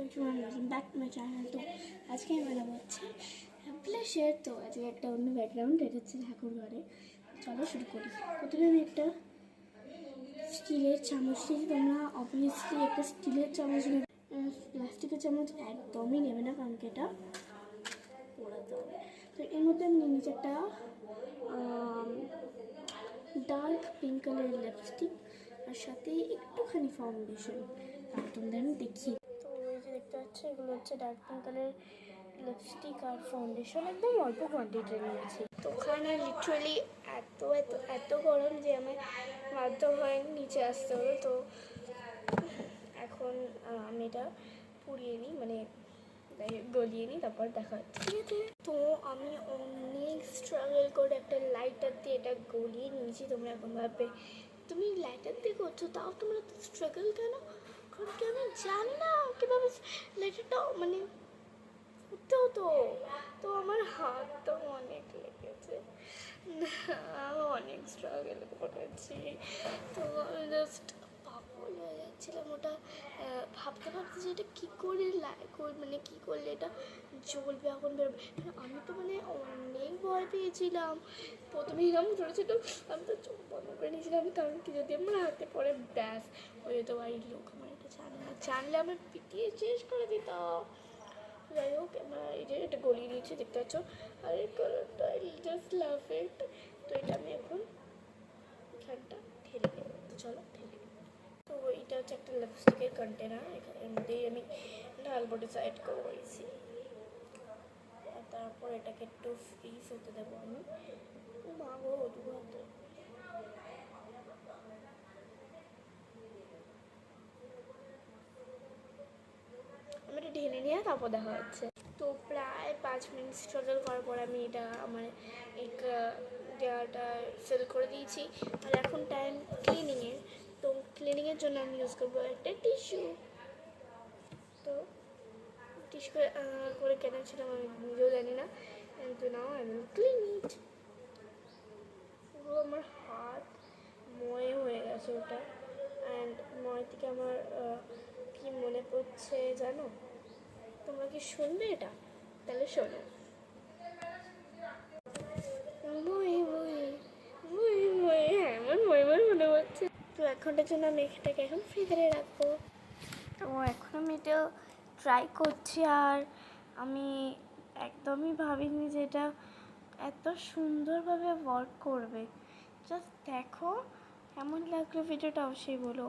Welcome back to my channel. তো আজকে আমি বানাবো হচ্ছে ব্লাশের। তো আজকে একটা অন্য ব্যাকগ্রাউন্ড, এটা হচ্ছে ঠাকুর ঘরে। চলো শুরু করি। প্রথমে আমি একটা স্টিলের চামচ নিয়েছি। তোমরা অবভিয়াসলি একটা স্টিলের চামচ নেবে, প্লাস্টিকের চামচ একদমই নেবে না, কারণ কি এটা পোড়াতে হবে। তো এর মধ্যে আমি নিয়ে নিচ্ছি একটা ডার্ক পিঙ্ক কালারের লিপস্টিক, আর সাথে একটুখানি ফাউন্ডেশন। আর তোমাদের আমি দেখি। তো এই যে দেখতে পাচ্ছি, এগুলো হচ্ছে ডার্ক পিঙ্ক কালারের লিপস্টিক আর ফাউন্ডেশন, একদম অল্প কোয়ান্টিটি নিয়েছি। তো ওখানে লিটারালি এত এত এত গরম যে আমার বাধ্য হয় নিচে আসতে হবে। তো এখন আমি এটা পুড়িয়ে নিই, মানে গলিয়ে নিই, তারপর দেখা হচ্ছে, ঠিক আছে? তো আমি অনেক স্ট্রাগল করে একটা লাইটার দিয়ে এটা গলিয়ে নিয়েছি। তোমরা এখন ভাববে তুমি লাইটার দিয়ে করছো, তাও তোমরা তো স্ট্রাগল কেন? কারণ কি আমি জানি না কীভাবে লাইটারটা মানে করতে হতো। তো আমার হাতটাও অনেক লেগেছে, আমি অনেক স্ট্রাগল করেছি। তো আমি জাস্ট পাগল হয়ে যাচ্ছিলাম। ওটা ভাবতে ভাবতে যে এটা কী করে মানে কী করলে এটা জ্বলবে, আগুন বেরোবে। আমি তো মানে অনেক ভয় পেয়েছিলাম। প্রথমে এরকম ছোটো আমি তো চোখ বন্ধ করে নিয়েছিলাম, কারণ কি যদি আমার হাতে পরে ব্যাস হয়ে যেত, বাড়ির লোক আমার এটা জানলে আমার পিটিয়ে শেষ করে দিত। যাই হোক, আমরা এই যে এটা গলিয়ে নিয়েছি, দেখতে পাচ্ছ। আর এই কালারটা জাস্ট লাভ ইট। তো এটা আমি এখন এখানটা ঢেলে দেবো। তো চলো ঢেলে দেবো। তো এটা হচ্ছে একটা লিপস্টিকের কন্টেনার, এর মধ্যেই আমি ঢালবো, ডিসাইড করেছি। আর তারপর এটাকে একটু ফ্রিজ হতে দেবো আমি। মাগো দু হাতে আমি এটা ঢেলে নিয়ে তারপর দেখা হচ্ছে। তো প্রায় 5 মিনিট স্ট্রাগল করার পর আমি এটা আমার এক দেওয়াটা ফিল করে দিয়েছি। আর এখন টাইম ক্লিনিংয়ের। তো ক্লিনিংয়ের জন্য আমি ইউজ করবো একটা টিস্যু। তো টিস্যু করে কেনেছিলাম আমি নিজেও জানি না, কিন্তু now I will clean it. পুরো আমার হাত ময় হয়ে গেছে ওটা। অ্যান্ড ময় থেকে আমার কি মনে পড়ছে জানো? তোমরা কি শুনবে এটা? তাহলে শোনো। হ্যাঁ, আমার মই মনে হচ্ছে। তো 1 ঘন্টার জন্য আমি এটাকে এখন ফ্রিজারে রাখবো। তো এখন আমি এটা ট্রাই করছি, আর আমি একদমই ভাবিনি যে এটা এত সুন্দরভাবে ওয়ার্ক করবে। জাস্ট দেখো কেমন লাগলো ভিডিওটা, অবশ্যই বলো।